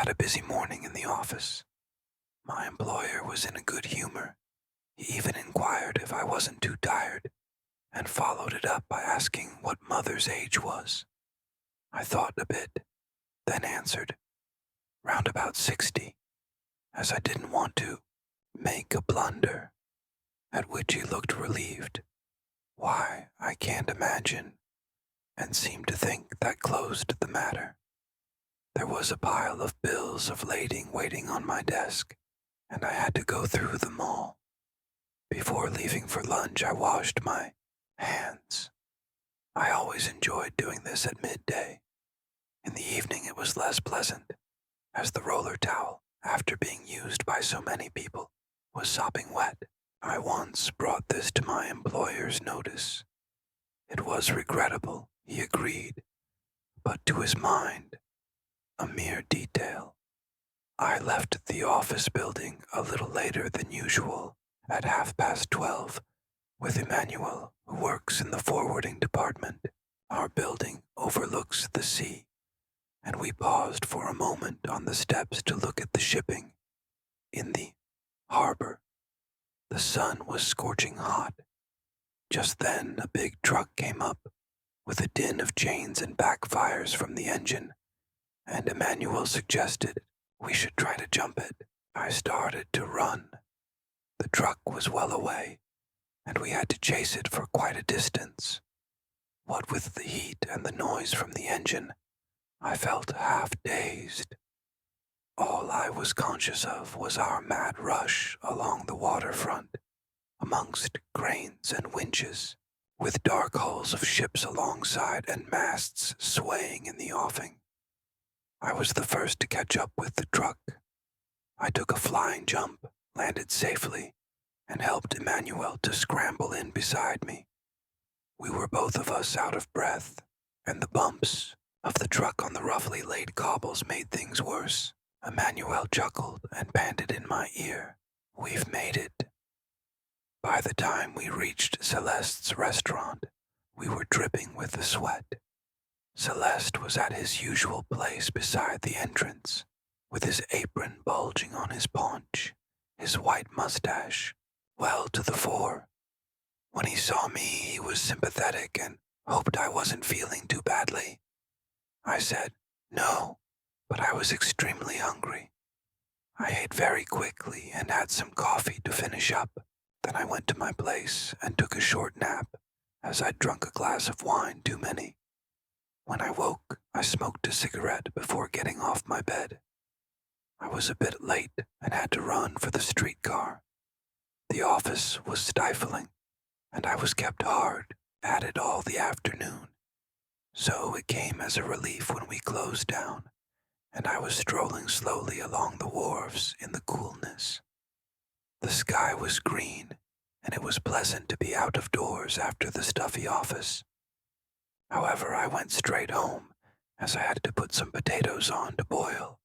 had a busy morning in the office. My employer was in a good humor. He even inquired if I wasn't too tired, and followed it up by asking what mother's age was. I thought a bit, then answered, round about 60, as I didn't want to make a blunder, at which he looked relieved. Why, I can't imagine, and seemed to think that closed the matter. There was a pile of bills of lading waiting on my desk, and I had to go through them all. Before leaving for lunch, I washed my hands. I always enjoyed doing this at midday. In the evening it was less pleasant, as the roller towel, after being used by so many people, was sopping wet. I once brought this to my employer's notice. It was regrettable, he agreed, but to his mind, a mere detail. I left the office building a little later than usual, at 12:30, with Emmanuel, who works in the forwarding department. Our building overlooks the sea, and we paused for a moment on the steps to look at the shipping in the harbor. The sun was scorching hot. Just then a big truck came up, with a din of chains and backfires from the engine, and Emmanuel suggested we should try to jump it. I started to run. The truck was well away, and we had to chase it for quite a distance. What with the heat and the noise from the engine, I felt half dazed. All I was conscious of was our mad rush along the waterfront, amongst cranes and winches, with dark hulls of ships alongside and masts swaying in the offing. I was the first to catch up with the truck. I took a flying jump, landed safely, and helped Emmanuel to scramble in beside me. We were both of us out of breath, and the bumps of the truck on the roughly laid cobbles made things worse. Emmanuel chuckled and panted in my ear, "We've made it." By the time we reached Celeste's restaurant, we were dripping with the sweat. Celeste was at his usual place beside the entrance, with his apron bulging on his paunch, his white mustache well to the fore. When he saw me, he was sympathetic and hoped I wasn't feeling too badly. I said, no, but I was extremely hungry. I ate very quickly and had some coffee to finish up. Then I went to my place and took a short nap, as I'd drunk a glass of wine too many. When I woke, I smoked a cigarette before getting off my bed. I was a bit late and had to run for the streetcar. The office was stifling, and I was kept hard at it all the afternoon. So it came as a relief when we closed down, and I was strolling slowly along the wharves in the coolness. The sky was green, and it was pleasant to be out of doors after the stuffy office. However, I went straight home, as I had to put some potatoes on to boil.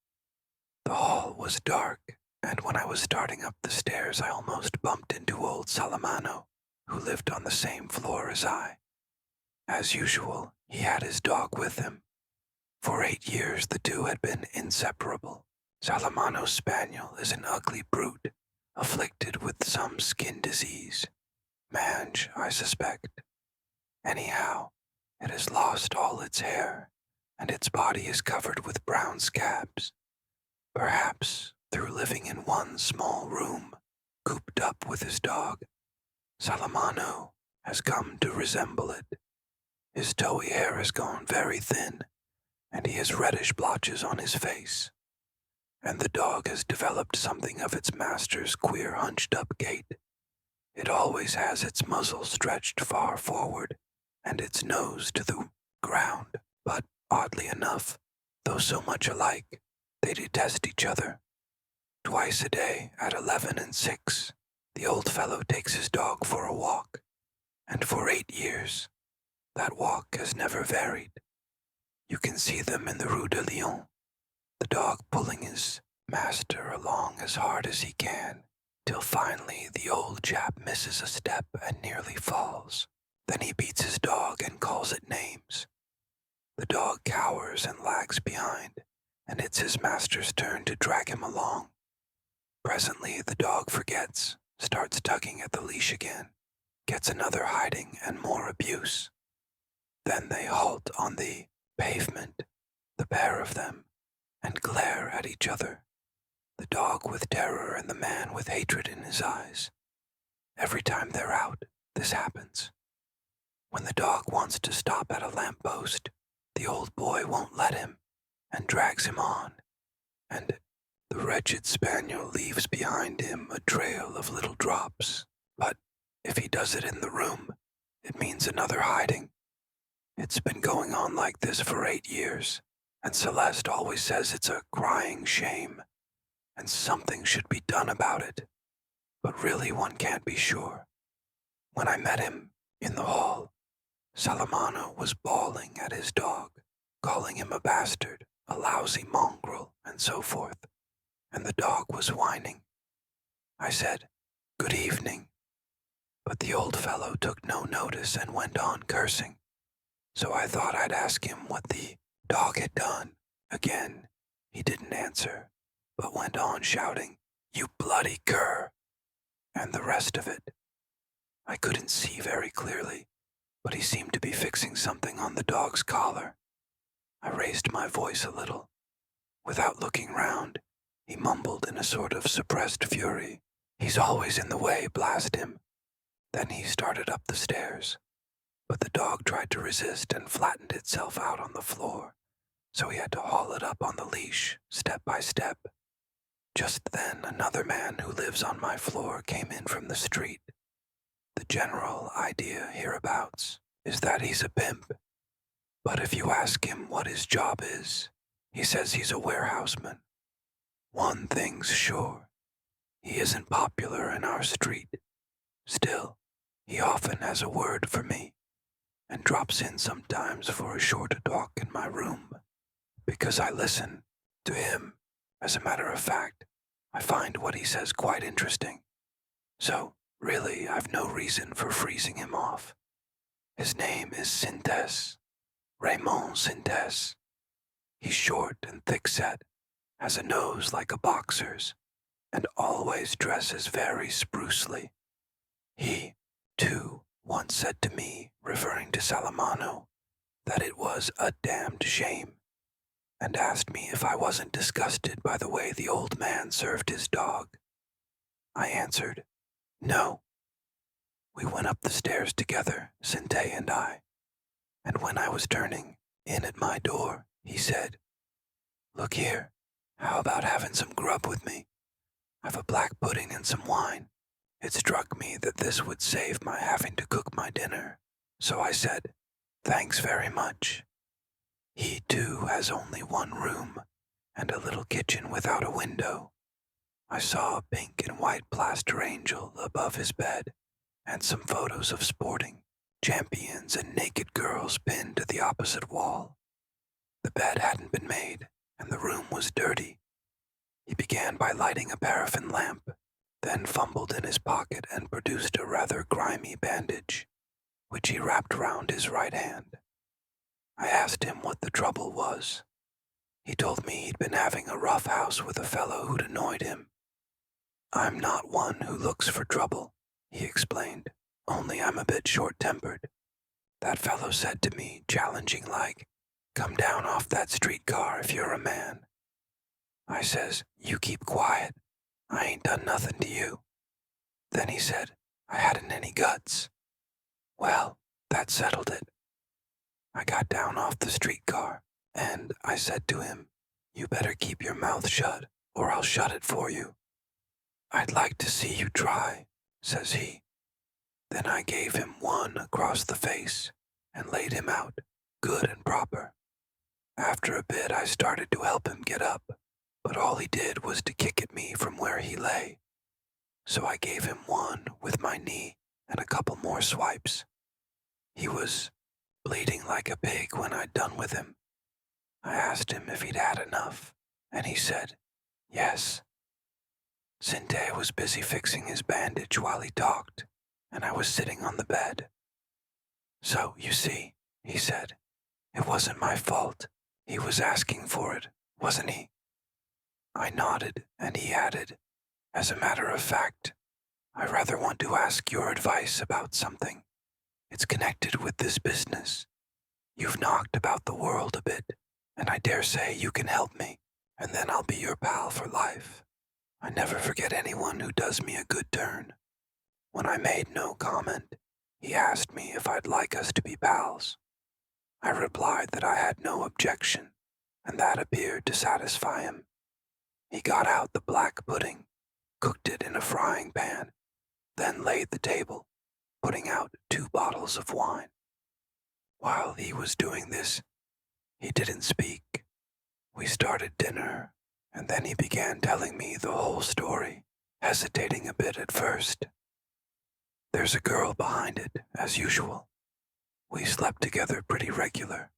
The hall was dark, and when I was starting up the stairs, I almost bumped into old Salamano, who lived on the same floor as I. As usual, he had his dog with him. For 8 years, the two had been inseparable. Salamano's spaniel is an ugly brute, afflicted with some skin disease. Mange, I suspect. Anyhow, it has lost all its hair, and its body is covered with brown scabs. Perhaps, through living in one small room, cooped up with his dog, Salamano has come to resemble it. His towy hair has gone very thin, and he has reddish blotches on his face. And the dog has developed something of its master's queer hunched-up gait. It always has its muzzle stretched far forward, and its nose to the ground, but, oddly enough, though so much alike, they detest each other. Twice a day, at 11 and 6, the old fellow takes his dog for a walk, and for 8 years, that walk has never varied. You can see them in the Rue de Lyon, the dog pulling his master along as hard as he can, till finally the old chap misses a step and nearly falls. Then he beats his dog and calls it names. The dog cowers and lags behind, and it's his master's turn to drag him along. Presently, the dog forgets, starts tugging at the leash again, gets another hiding and more abuse. Then they halt on the pavement, the pair of them, and glare at each other, the dog with terror and the man with hatred in his eyes. Every time they're out, this happens. When the dog wants to stop at a lamppost, the old boy won't let him and drags him on, and the wretched spaniel leaves behind him a trail of little drops. But if he does it in the room, it means another hiding. It's been going on like this for 8 years, and Celeste always says it's a crying shame, and something should be done about it. But really one can't be sure. When I met him in the hall, Salamano was bawling at his dog, calling him a bastard, a lousy mongrel, and so forth, and the dog was whining. I said, "Good evening," but the old fellow took no notice and went on cursing, so I thought I'd ask him what the dog had done. Again, he didn't answer, but went on shouting, "You bloody cur," and the rest of it. I couldn't see very clearly, but he seemed to be fixing something on the dog's collar. I raised my voice a little. Without looking round, he mumbled in a sort of suppressed fury, "He's always in the way, blast him." Then he started up the stairs, but the dog tried to resist and flattened itself out on the floor, so he had to haul it up on the leash, step by step. Just then another man who lives on my floor came in from the street. The general idea hereabouts is that he's a pimp, but if you ask him what his job is, he says he's a warehouseman. One thing's sure, he isn't popular in our street. Still, he often has a word for me, and drops in sometimes for a short talk in my room, because I listen to him. As a matter of fact, I find what he says quite interesting. So, really, I've no reason for freezing him off. His name is Sintes, Raymond Sintes. He's short and thick-set, has a nose like a boxer's, and always dresses very sprucely. He, too, once said to me, referring to Salamano, that it was a damned shame, and asked me if I wasn't disgusted by the way the old man served his dog. I answered, no. We went up the stairs together, Sinte and I, and when I was turning in at my door, he said, "Look here, how about having some grub with me? I've a black pudding and some wine." It struck me that this would save my having to cook my dinner, so I said, "Thanks very much." He, too, has only one room, and a little kitchen without a window. I saw a pink and white plaster angel above his bed, and some photos of sporting, champions, and naked girls pinned to the opposite wall. The bed hadn't been made, and the room was dirty. He began by lighting a paraffin lamp, then fumbled in his pocket and produced a rather grimy bandage, which he wrapped round his right hand. I asked him what the trouble was. He told me he'd been having a rough house with a fellow who'd annoyed him. "I'm not one who looks for trouble," he explained, "only I'm a bit short-tempered. That fellow said to me, challenging like, 'Come down off that streetcar if you're a man.' I says, 'You keep quiet. I ain't done nothing to you.' Then he said I hadn't any guts. Well, that settled it. I got down off the streetcar, and I said to him, 'You better keep your mouth shut, or I'll shut it for you.' 'I'd like to see you try,' says he. Then I gave him one across the face and laid him out, good and proper. After a bit I started to help him get up, but all he did was to kick at me from where he lay. So I gave him one with my knee and a couple more swipes. He was bleeding like a pig when I'd done with him. I asked him if he'd had enough, and he said, yes. Sinte was busy fixing his bandage while he talked, and I was sitting on the bed. "So, you see," he said, "it wasn't my fault. He was asking for it, wasn't he?" I nodded, and he added, "As a matter of fact, I rather want to ask your advice about something. It's connected with this business. You've knocked about the world a bit, and I dare say you can help me, and then I'll be your pal for life. I never forget anyone who does me a good turn." When I made no comment, he asked me if I'd like us to be pals. I replied that I had no objection, and that appeared to satisfy him. He got out the black pudding, cooked it in a frying pan, then laid the table, putting out 2 bottles of wine. While he was doing this, he didn't speak. We started dinner, and then he began telling me the whole story, hesitating a bit at first. There's a girl behind it, as usual. We slept together pretty regular.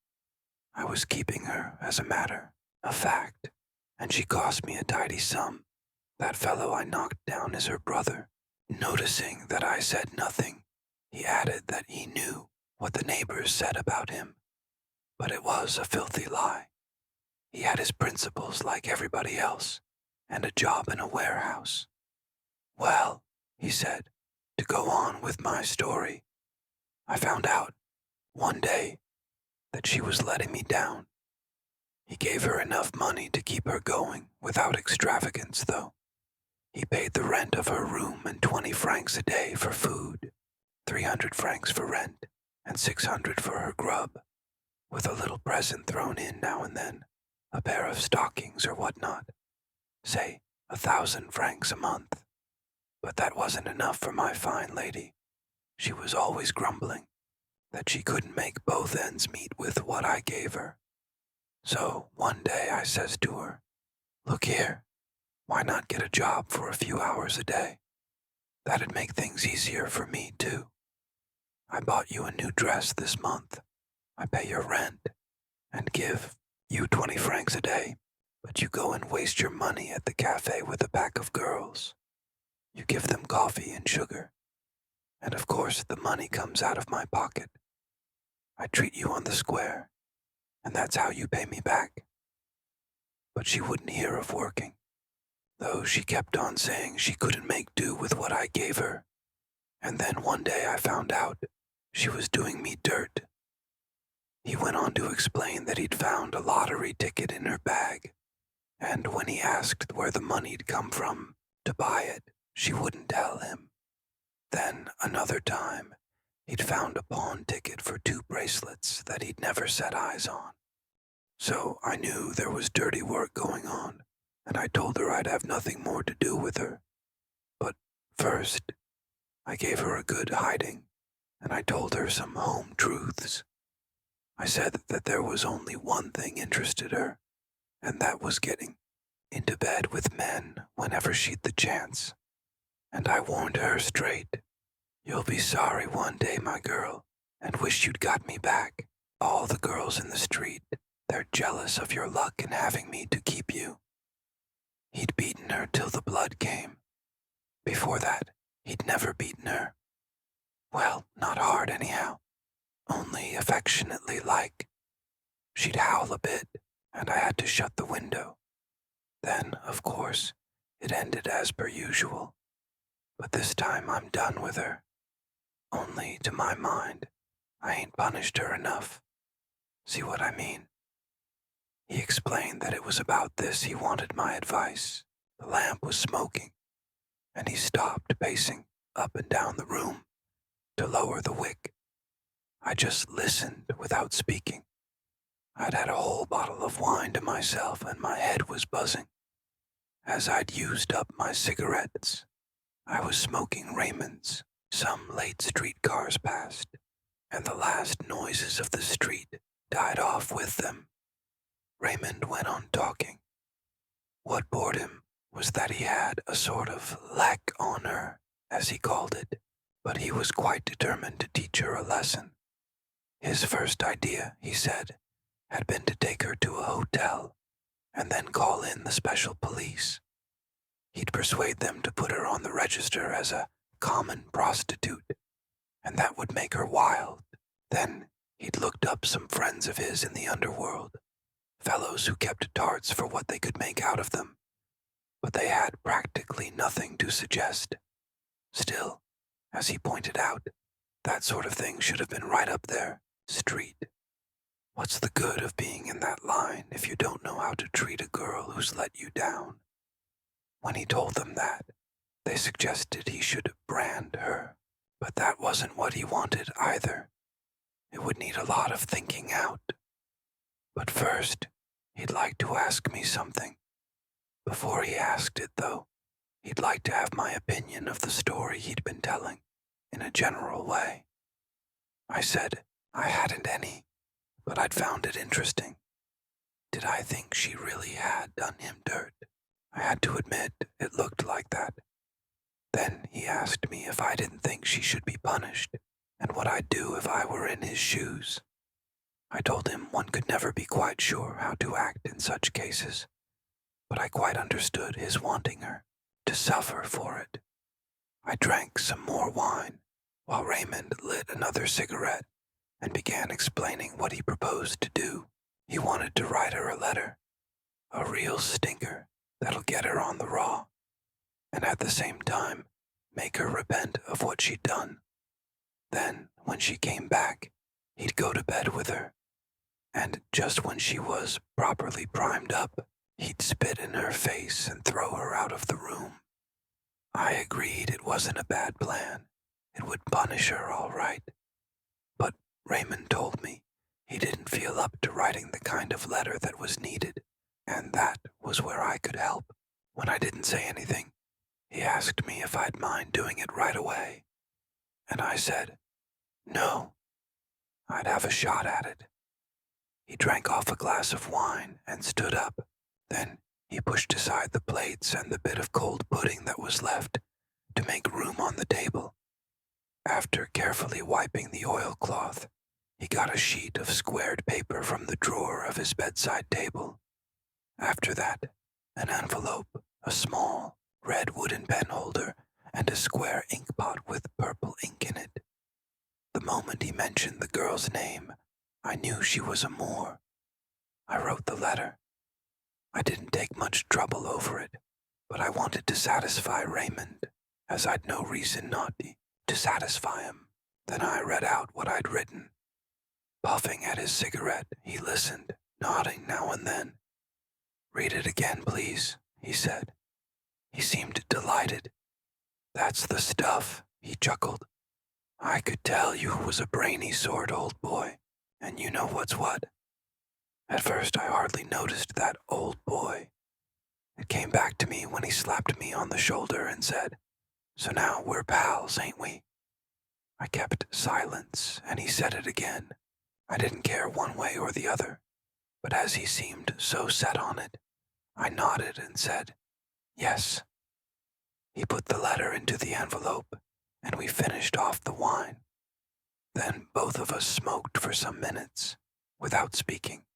I was keeping her as a matter of fact, and she cost me a tidy sum. That fellow I knocked down is her brother. Noticing that I said nothing, he added that he knew what the neighbors said about him, but it was a filthy lie. He had his principles like everybody else, and a job in a warehouse. "Well," he said, "to go on with my story, I found out, one day, that she was letting me down. He gave her enough money to keep her going, without extravagance, though. He paid the rent of her room and 20 francs a day for food, 300 francs for rent, and 600 for her grub, with a little present thrown in now and then, a pair of stockings or whatnot. Say, 1,000 francs a month. But that wasn't enough for my fine lady. She was always grumbling that she couldn't make both ends meet with what I gave her. So one day I says to her, 'Look here, why not get a job for a few hours a day? That'd make things easier for me, too. I bought you a new dress this month. I pay your rent and give you 20 francs a day, but you go and waste your money at the cafe with a pack of girls. You give them coffee and sugar, and of course the money comes out of my pocket. I treat you on the square, and that's how you pay me back.' But she wouldn't hear of working, though she kept on saying she couldn't make do with what I gave her, and then one day I found out she was doing me dirt. He went on to explain that he'd found a lottery ticket in her bag, and when he asked where the money'd come from to buy it, she wouldn't tell him. Then another time, he'd found a pawn ticket for 2 bracelets that he'd never set eyes on. So I knew there was dirty work going on, and I told her I'd have nothing more to do with her. But first, I gave her a good hiding, and I told her some home truths. I said that there was only one thing interested her, and that was getting into bed with men whenever she'd the chance. And I warned her straight, 'You'll be sorry one day, my girl, and wish you'd got me back. All the girls in the street, they're jealous of your luck in having me to keep you.' He'd beaten her till the blood came. Before that, he'd never beaten her. Well, not hard anyhow, only affectionately like. She'd howl a bit, and I had to shut the window. Then, of course, it ended as per usual. But this time I'm done with her. Only, to my mind, I ain't punished her enough. See what I mean?" He explained that it was about this he wanted my advice. The lamp was smoking, and he stopped pacing up and down the room to lower the wick. I just listened without speaking. I'd had a whole bottle of wine to myself, and my head was buzzing. As I'd used up my cigarettes, I was smoking Raymond's. Some late streetcars passed, and the last noises of the street died off with them. Raymond went on talking. What bored him was that he had a sort of lack on her, as he called it, but he was quite determined to teach her a lesson. His first idea, he said, had been to take her to a hotel and then call in the special police. He'd persuade them to put her on the register as a common prostitute, and that would make her wild. Then he'd looked up some friends of his in the underworld, fellows who kept tarts for what they could make out of them, but they had practically nothing to suggest. Still, as he pointed out, that sort of thing should have been right up their street. What's the good of being in that line if you don't know how to treat a girl who's let you down? When he told them that, they suggested he should brand her, but that wasn't what he wanted either. It would need a lot of thinking out. But first, he'd like to ask me something. Before he asked it, though, he'd like to have my opinion of the story he'd been telling, in a general way. I said I hadn't any, but I'd found it interesting. Did I think she really had done him dirt? I had to admit it looked like that. Then he asked me if I didn't think she should be punished, and what I'd do if I were in his shoes. I told him one could never be quite sure how to act in such cases, but I quite understood his wanting her to suffer for it. I drank some more wine, while Raymond lit another cigarette and began explaining what he proposed to do. He wanted to write her a letter, a real stinker that'll get her on the raw, and at the same time make her repent of what she'd done. Then, when she came back, he'd go to bed with her, and just when she was properly primed up, he'd spit in her face and throw her out of the room. I agreed it wasn't a bad plan. It would punish her all right. But Raymond told me he didn't feel up to writing the kind of letter that was needed, and that was where I could help. When I didn't say anything, he asked me if I'd mind doing it right away, and I said, no, I'd have a shot at it. He drank off a glass of wine and stood up. Then he pushed aside the plates and the bit of cold pudding that was left to make room on the table. After carefully wiping the oilcloth, he got a sheet of squared paper from the drawer of his bedside table. After that, an envelope, a small, red wooden pen holder, and a square ink pot with purple ink in it. The moment he mentioned the girl's name, I knew she was a Moor. I wrote the letter. I didn't take much trouble over it, but I wanted to satisfy Raymond, as I'd no reason not to satisfy him. Then I read out what I'd written. Puffing at his cigarette, he listened, nodding now and then. "Read it again, please," he said. He seemed delighted. "That's the stuff," he chuckled. "I could tell you was a brainy sort, old boy, and you know what's what." At first I hardly noticed that old boy. It came back to me when he slapped me on the shoulder and said, "So now we're pals, ain't we?" I kept silence, and he said it again. I didn't care one way or the other, but as he seemed so set on it, I nodded and said, "Yes." He put the letter into the envelope, and we finished off the wine. Then both of us smoked for some minutes, without speaking.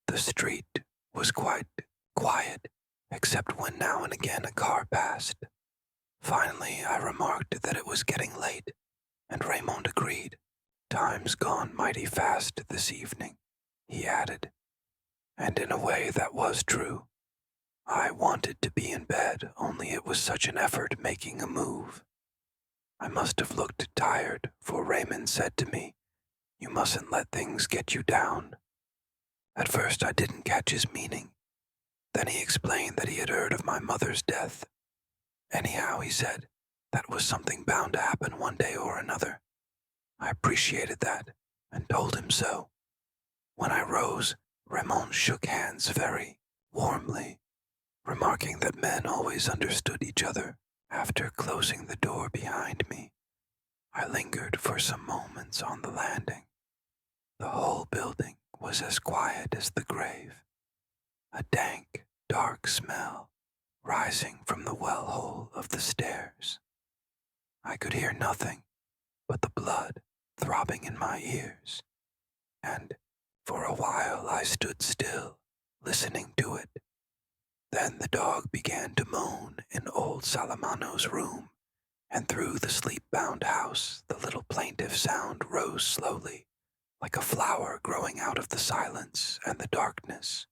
The street was quite quiet, except when now and again a car passed. Finally, I remarked that it was getting late, and Raymond agreed. "Time's gone mighty fast this evening," he added, and in a way that was true. I wanted to be in bed, only it was such an effort making a move. I must have looked tired, for Raymond said to me, "You mustn't let things get you down." At first I didn't catch his meaning. Then he explained that he had heard of my mother's death. Anyhow, he said, that was something bound to happen one day or another. I appreciated that, and told him so. When I rose, Raymond shook hands very warmly, remarking that men always understood each other after closing the door behind me. I lingered for some moments on the landing. The whole building was as quiet as the grave, a dank, dark smell rising from the well hole of the stairs. I could hear nothing but the blood throbbing in my ears, and for a while I stood still, listening to it. Then the dog began to moan in old Salamano's room, and through the sleep-bound house the little plaintive sound rose slowly, like a flower growing out of the silence and the darkness,